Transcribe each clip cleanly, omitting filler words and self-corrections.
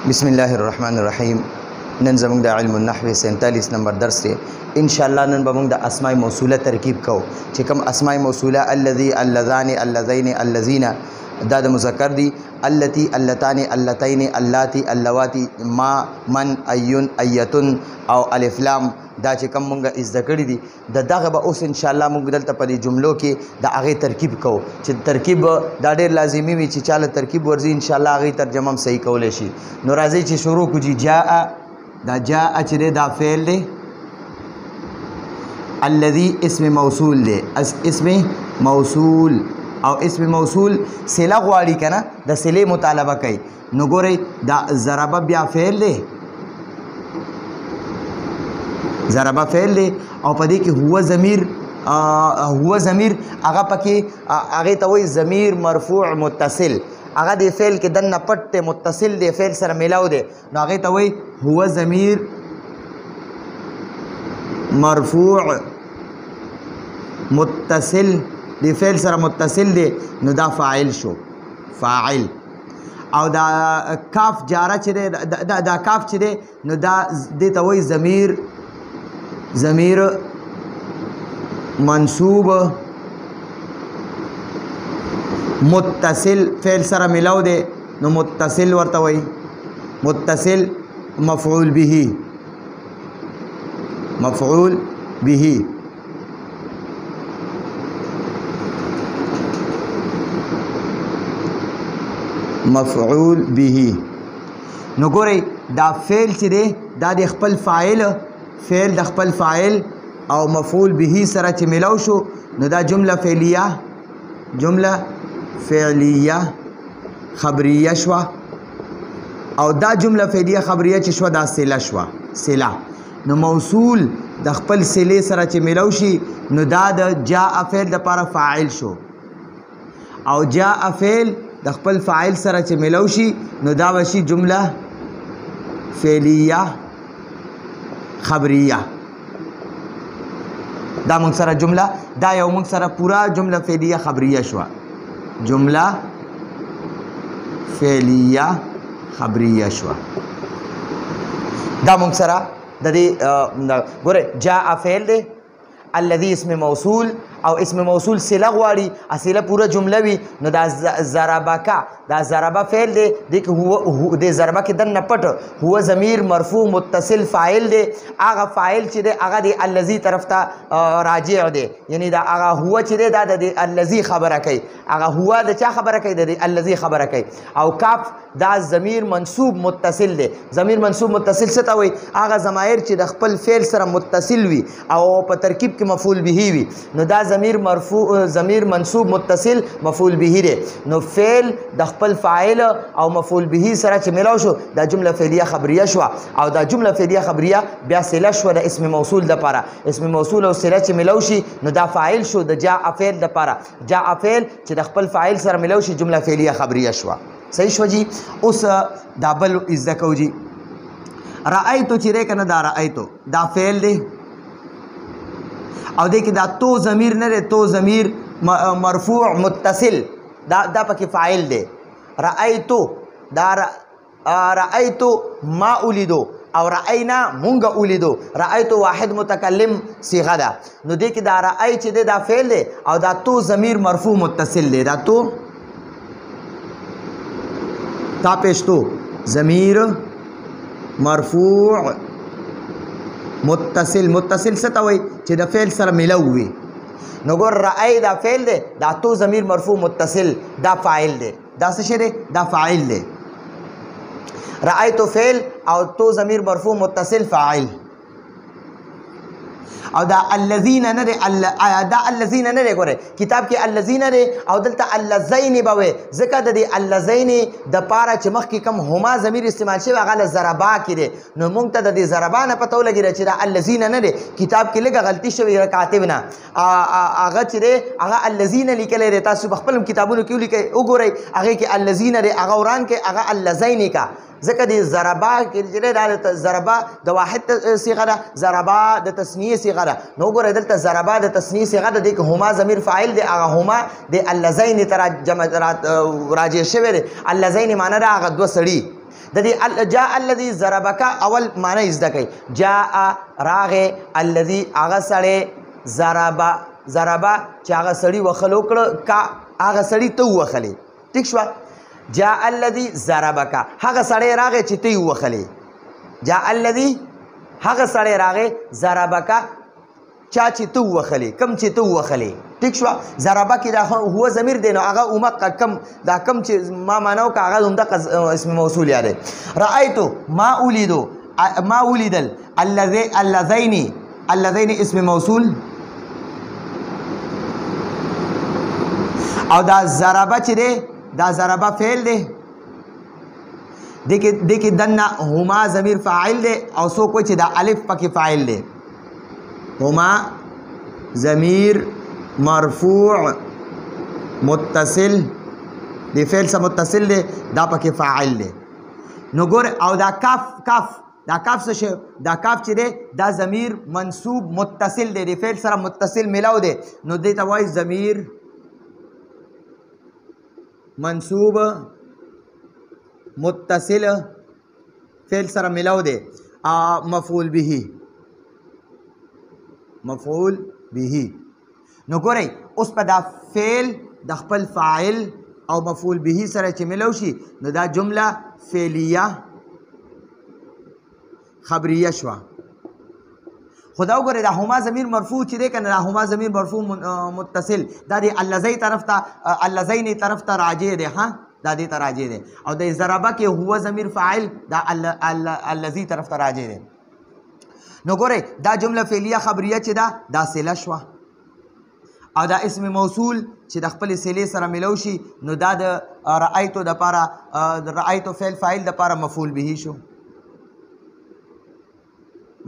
بسم الله الرحمن الرحیم. نن زموږ د علم النحو 47 نمبر درس دی. ان شاء الله نن به موږ د اسماء موصوله ترکیب کوو چې کوم اسماء موصوله الذي اللذان اللذین اللذین دا د مذکر دي، التي اللتان اللتین اللاتي اللواتی ما من ایون ایتن او الف لام دا چې کوم مونږه زده کړي دي د دغه به اوس ان شاء الله مونږ دلته په دې جملو کې د هغې ترکیب کوو چې ترکیب دا ډېر لازمي وي چې چاله ترکیب ورځي ان شاء الله هغې ترجمه هم صحیح کولی شي. نو راځئ چې شروع کړو. چې جاء دا جاء چې دی دا فعل دی، الذي اسم موصول دی، اسم موصول او اسم موصول صله غواړي که نه د صلې مطالبه کوي. نو ګورئ دا ضربه بیا فعل دی، ضربه فعل دی او په دې کې هو ضمیر هغه پکې هغې ته وایي ضمیر مرفوع متصل، هغه د فعل کې دننه پټ دی، متصل دی، فعل سره میلاو دی، نو هغې ته وایي هو ضمیر مرفوع متصل، د فعل سره متصل دی، نو دا فاعل شو، فاعل. او دا کاف جاره چې دی دا کاف چې دی نو دا دې ته وایي ضمیر منصوب متصل، فعل سره ملاو دی نو متصل ورته وایي، متصل مفعول به، مفعول به. مفعول به. نو ګورئ دا فعل چې دی دا د خپل فاعل، فعل د خپل فاعل او مفعول به سره چې ملاو شو نو دا جمله فعلیه، جمله فعلیه خبریه شوه، او دا جمله فعلیه خبریه چې شوه دا صله شوه، صله. نو موصول د خپل صلې سره چې ملاو شي نو دا د جاء فعل دپاره فاعل شو، او جاء فعل د خپل فاعل سره چې ملاو شي نو دا به شي جمله فعلیه خبریه. دا موږ سره جمله دا یو موږ سره پورا جمله فعلیه خبریه شوه، جمله فعلیه خبریه شوه. دا موږ سره د دې ګورئ جاء فعل دی، الذي اسم موصول او اسم موصول صله غواړي، اصله پوره جمله وي نو دا ضربکه دا ضربه فعل دی، د ضربه کې دننه پټ هو ضمیر مرفوع متصل فاعل دی، هغه فاعل چې دی هغه د الذي طرف ته راجع دی، یعنی دا هغه هو چې دی دا د الذي خبره کوي، هغه هو د چا خبره کوي؟ د الذي خبره کوي. او کاف دا ضمیر منصوب متصل دی، ضمیر منصوب متصل څه ته وایي؟ هغه ضمایر چې د خپل فعل سره متصل وي او په ترکیب کې مفعول به وي، نو دا ضمیر مرفوع ضمیر منصوب متصل مفعول به دی. نو فعل د خپل فاعل او مفعول به سره چې ملاو شو دا جمله فعلیه خبریه شوه، او دا جمله فعلیه خبریه بیا صله شوه د اسم موصول دپاره. اسم موصول او صله چې ملاو شي نو دا فاعل شو د جاء فعل دپاره. جاء فعل چې د خپل فاعل سره ملاو شي جمله فعلیه خبریه شوه. صحیح شو جی. اوس دا بل زده کوو جی. رأیتو چې دی که نه دا رأیتو دا فعل دی او دی کې دا تو ضمیر نه دی، تو ضمیر مرفوع متصل دا پکې فاعل دی. رأیتو دا رأیتو ما اولیدو او رأینا مونږ اولیدو، رأیتو واحد متکلم صیغه ده، نو دی کې دا رأی چې دی دا فعل دی او دا تو ضمیر مرفوع متصل دی، دا تو تا پیشتو ضمیر مرفوع متصل، متصل څه ته وایي؟ چې د فعل سره ملو وي. نو ګور رأی دا فعل دی، دا تو ضمیر مرفوع متصل دا فاعل دی، دا څه شی دی؟ دا فاعل دی. رأیتو فعل او تو ضمیر مرفوع متصل فاعل. او دا الذین نه دی، دا الذین نه دی، ګوره کتاب کې الذین دی او دلته اللذین به وي، ځکه د دې اللذین د پاره چې مخکې کوم هما ضمیر استعمال شوی هغه له ضربا کې دی، نو موږ ته د دې ضربا نه پته ولګېده چې دا الذین نه دی، کتاب کې لږه غلطي شوې کاتب نه هغه چې دی هغه الذین لیکلی دی، تاسو په خپل کتابونو کې ولیکئ وګورئ هغې کې الذین دی، هغه وران کې هغه اللذین کا، ځکه د ضربا کې چې دا ضربا د واحد صيغه ده، ضربا د تثنیه صيغه ده. نو ګوره دلته ضربا د تثنیه صيغه ده، د هما ضمیر فاعل دی، هغه هما د اللذین تر جمع راجع شوی دی. اللذین معنی ده هغه دوه سړي، د دې جاء الذي ضربک اول معنی زده کوي. جاء راغه الذي هغه سړی ضربه چې هغه سړی وخلو کړه کا هغه سړی ته وخلې. ټیک شو. جاء الذي ضربک هغه سړی راغی چې ته وخلې. جاء الذي هغه سړی راغی ضربک چا چې ته وخلې کم چې ته وخلې. ټیک شو. ضربه کې دا هو ضمیر دی نو هغه اومه کم دا کم چې ما معنی وکړه هغه همدغه اسم موصول یاد. رأیتو ما ولیدل اللذین اسم موصول او دا ضربه چې دی دا ضربه فعل دی. دې کې دنه هما ضمیر فاعل دی او څوک وایي چې دا الف پکې فاعل دی. هما ضمیر مرفوع متصل دی فعل سره متصل دی دا پکې فاعل دی. نو ګور او دا کاف څه شی دا کاف چې دی دا ضمیر منصوب متصل دی د فعل سره متصل ملاو دی نو دې ته وایي ضمیر منصوب متصل فعل سره ملاو دی. مفعول به نو ګورئ اوس په دا فعل د خپل فاعل او مفعول به سره چې ملو شي نو دا جمله فعلیه خبریه شوه. خدا وګورئ دا هما ضمیر مرفوع چې دی کنه دا هما ضمیر مرفوع متصل دا د اللذی طرف ته اللذین طرف ته راجع دی. ها دا دې ته راجع دی او د ضربه کې هو ضمیر فاعل دا اللذی طرف ته راجع دی. نو ګورئ دا جمله فعلیه خبریه چې دا صله شوه او دا اسم موصول چې د خپل صلې سره ملو شي نو دا د رأیتو دپاره رأیتو فعل فاعل دپاره مفعول به شو.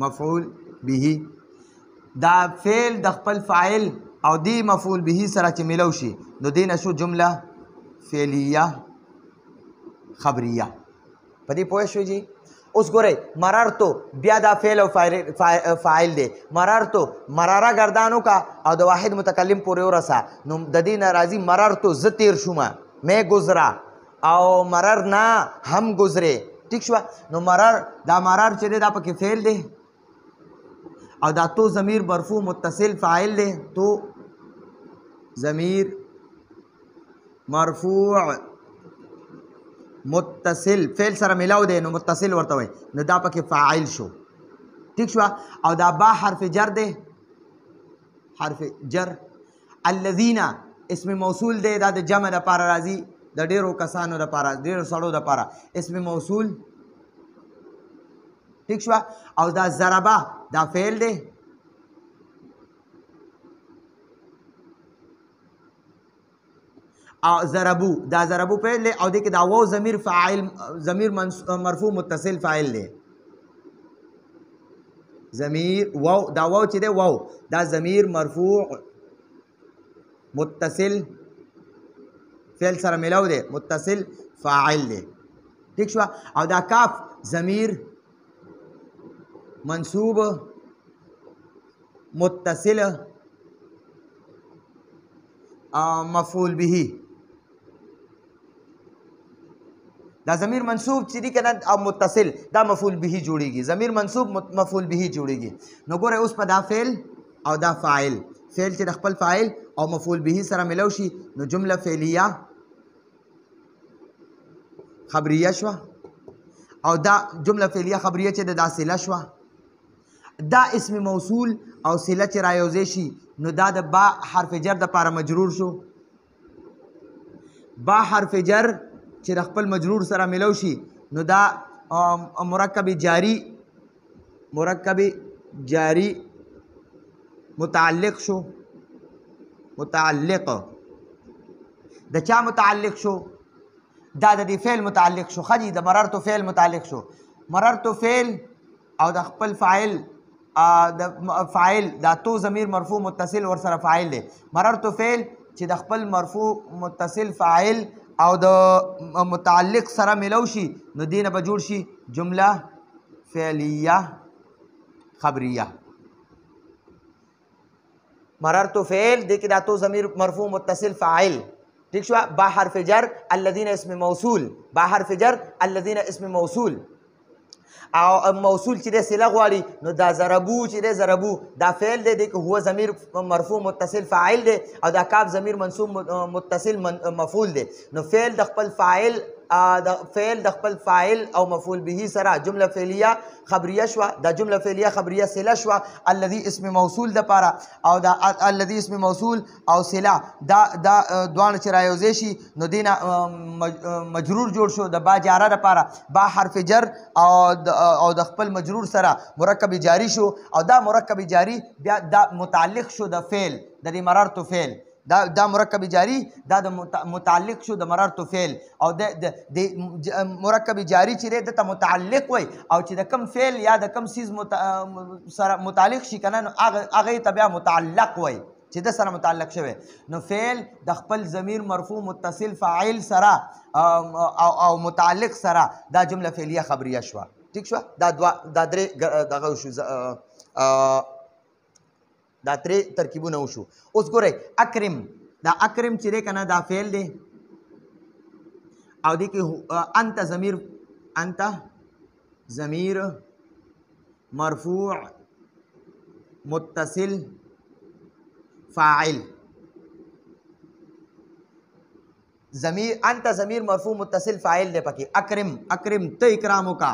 مفعول به دا فعل د خپل فاعل او دی مفعول به سره چې ملو شي نو دې نه شو جمله فعلیه خبریه. په دې پوه شوئ جی. اوس ګورئ مررتو بیا دا فعل او فاعل دی. مررتو مراره گردانو کا او د واحد متکلم پورې ورسه نو د دې نه راځي مررتو زه تیر شومه میں گزرا او مررنا هم گزرے. ٹھیک شوه. نو مرر دا مرر چې دی دا پکې فعل دی او دا تو ضمیر مرفوع متصل فاعل دی. تو ضمیر مرفوع متصل فعل سره ملاو دی نو متصل ورته وای نو دا پکې فاعل شو. ٹھیک شو. او دا با حرف جر دی حرف جر. الذین اسم موصول دی دا د جمع دپاره راځي د ډیرو کسانو دپاره ډیرو سړو دپاره اسم موصول. ٹھیک شو. او دا ضربه دا فعل دی او ضربو دا ضربو فعل دی او دې کې دا واو ضمیر فاعل ضمیر مرفوع متصل فاعل دی. ضمیر واو دا واو چې دی واو دا ضمیر مرفوع متصل فعل سره ملاو دی متصل فاعل دی. ٹھیک شو. او دا کاف ضمیر منصوب متصل مفعول به دا ضمیر منصوب چې دی کنه او متصل دا مفعول به جوړیږي. ضمیر منصوب مفعول به جوړیږي. نو ګوره اوس په دا فعل او دا فاعل فعل چې د خپل فاعل او مفعول به سره ملو شي نو جمله فعلیه خبریه شوه او دا جمله فعلیه خبریه چې دا صله شوه. دا اسم موصول او صله چې رايوځي شي نو دا د با حرف جر دپاره مجرور شو. با حرف جر چې د خپل مجرور سره ملو شي نو دا مرکب جاری متعلق شو. متعلق د چا متعلق شو دا د دې فعل متعلق شو. خجی د مررتو فعل متعلق شو. مررتو فعل او د خپل فاعل فاعل دا تو ضمیر مرفوع متصل ور سره فاعل دی. مررتو فعل چې د خپل مرفوع متصل فاعل او د متعلق سره ملو شي نو دینه به جوړ شي جمله فعلیه خبریه. مررتو فعل دې کې دا تو ضمیر مرفوع متصل فاعل ٹھیک شو با حرف جر الذین اسم موصول با حرف جر الذین اسم موصول او موصول چې د صله غواړي نو دا ضربو چې د ضربو دا فعل دی د هو ضمیر مرفوع متصل فاعل دی او دا کاف ضمیر منصوب متصل مفعول دی نو فعل د خپل فاعل او مفعول به سره جمله فعلیه خبریه شو دا جمله فعلیه خبریه صله شو الذي اسم موصول د پاره او دا الذي اسم موصول او صله دا دوان چې رايوځي شي نو دینه مجرور جوړ شو د با جاره د پاره با حرف جر او د خپل مجرور سره مرکب جاری شو او دا مرکب جاری بیا دا متعلق شو د فعل د مررت فعل دا مرکب جاری دا د متعلق شو د مررت فعل او د مرکب جاری چې د متعلق وي او چې د کم فعل یا د کم سیز سره متعلق شي کنه نو هغه تبع متعلق وي چې د سره متعلق شوی نو فعل د خپل ضمیر مرفوع متصل فاعل سره او متعلق سره دا جمله فعلیه خبریه شو ٹھیک شو دا درې دغه شو دا درې ترکیبونه وشو اوس ګورئ اکرم دا اکرم چې دی که نه دا فعل دی او دی کې انت ضمیر مرفوع متصل فاعل انت ضمیر مرفوع متصل فاعل دی پکې اکرم ته اکرامو کا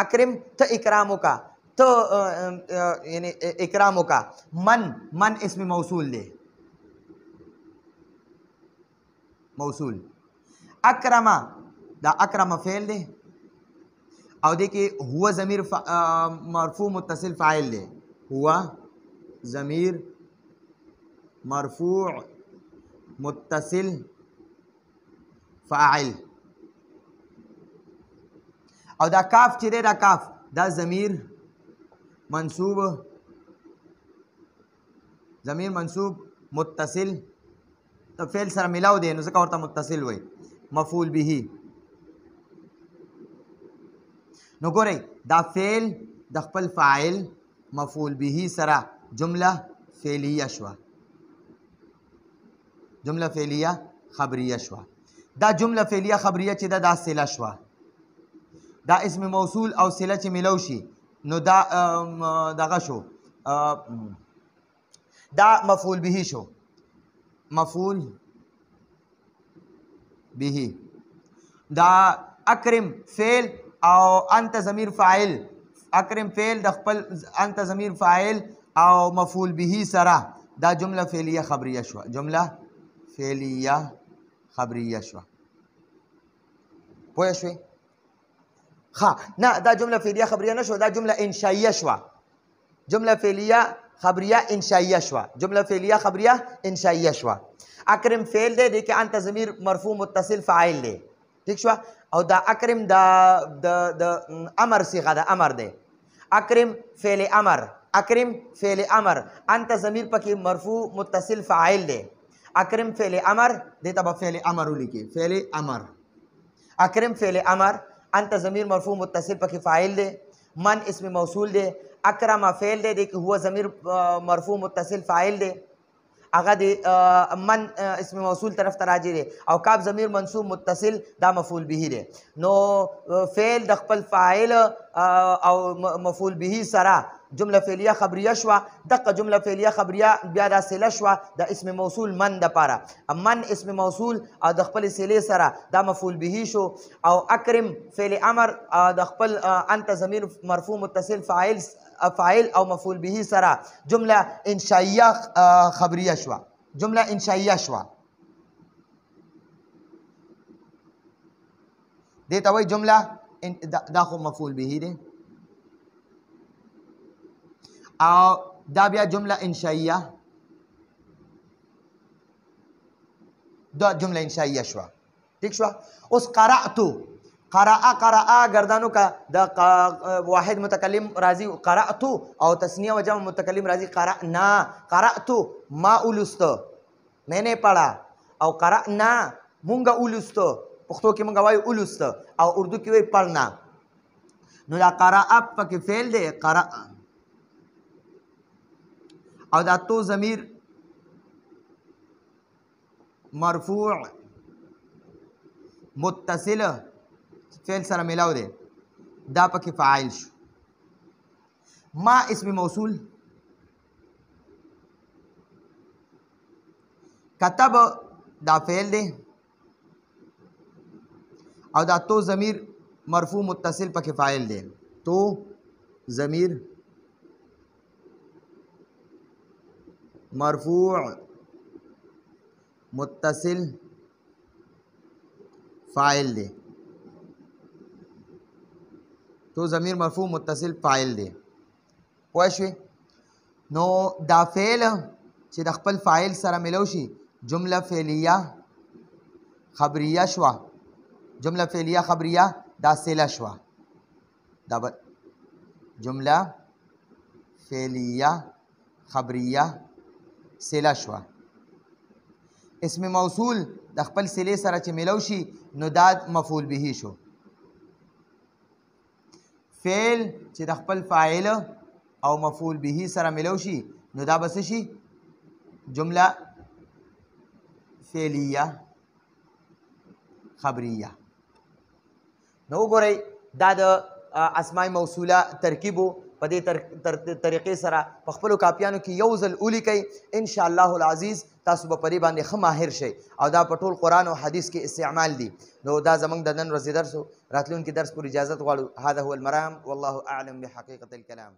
اکرم ته اکرامو کا تو یعنی اکرامو کا من اسم موصول دے موصول اکرما دا اکرم فعل دے او دے کہ ہوا ضمیر مرفوع متصل فاعل دے ہوا ضمیر مرفوع متصل فاعل او دا کاف چې دے دا کاف دا ضمیر منصوب متصل تو فعل سره ملاو دی نو ځکه ورته متصل وای مفعول به نو ګورئ دا فعل د خپل فاعل مفعول به سره جمله فعلیه شوه جمله فعلیه خبریه شوه دا جمله فعلیه خبریه چې دا صله شوه دا اسم موصول او صله چې ملو شي نو دا دغه شو دا مفعول به شو مفعول به دا اکرم فعل او انت ضمیر فاعل اکرم فعل د خپل انت ضمیر فاعل او مفعول به سره دا جمله فعلیه خبریه شو جمله فعلیه خبریه شو پوه شوئ نه دا جمله فعلیه خبریه نشو دا جمله انشائیه شو جمله فعلیه خبریه انشائیه شو جمله فعلیه خبریه انشائیه شو اکرم فعل دی د کې انت ضمیر مرفوع متصل فاعل دی ٹھیک شو او دا اکرم د امر صيغه د امر دی اکرم فعل امر انت ضمیر پکې مرفوع متصل فاعل دی اکرم فعل امر دته به فعل امر ولیکي فعل امر اکرم فعل امر انت ضمیر مرفوع متصل پکې فاعل دی من اسم موصول دی اکرم فعل دی کہ هو ضمیر مرفوع متصل فاعل دی هغه دی من اسم موصول طرف ته راځي دی او کاف ضمیر منصوب متصل دا مفعول به دی نو فعل د خپل فاعل او مفعول به سره جمله فعلیه خبریه شو دغه جمله فعلیه خبریه بیا د صله شو د اسم موصول من د پاره من اسم موصول او د خپل صله سره دا مفعول به شو او اکرم فعل امر د خپل انت ضمیر مرفوع متصل فاعل او مفعول به سره جمله انشائیه خبریه شو جمله انشائیه شو دته وای جمله دا خو مفعول به دی او دا بیا جمله انشائیه دا جمله انشائیه شو ٹھیک شو اوس قرأ گردانو کا دا واحد متکلم راضی قرأت او تسنیه و جمع متکلم راضی قرأت ما اولست میں نے پڑھا او قرأنا مونږ اولست پښتو کې مونږ وایو اولست او اردو کې وایي پڑھنا نو دا قرأ پکې فعل دی قرأ او دا تو ضمیر مرفوع متصل فعل سره ملاو دی دا پکې فاعل شو. ما اسم موصول کتب دا فعل دی او دا تو ضمیر مرفوع متصل پکې فاعل دی. تو ضمیر مرفوع متصل فاعل دی. تو ضمیر مرفوع متصل فاعل دی. پوه شوې؟ نو دا فعل چې د خپل فاعل سره ملو شي جمله فعلیه خبریه شوه. جمله فعلیه خبریه دا صله شوه. دا جمله فعلیه خبریه صله شوه. اسم موصول د خپل صلې سره چې ملو شي نو دا مفعول به شو. فعل چې د خپل فاعل او مفعول به سره ملو شي نو دا بس شي جمله فعلیه خبریه. نو وګورئ دا د اسماء موصوله ترکیب په دې طریقې سره په خپلو کاپیانو کې یو ځل ولیکئ. ان شاء الله العزیز تاسو به په دې باندې ښه ماهر شئ او دا په ټول قرآن او حدیث کې استعمال دي. نو دا زموږ د نن ورځې درس و. راتلونکي درس پورې اجازت غواړو. هذا هو المرام والله اعلم بحقیقة الكلام.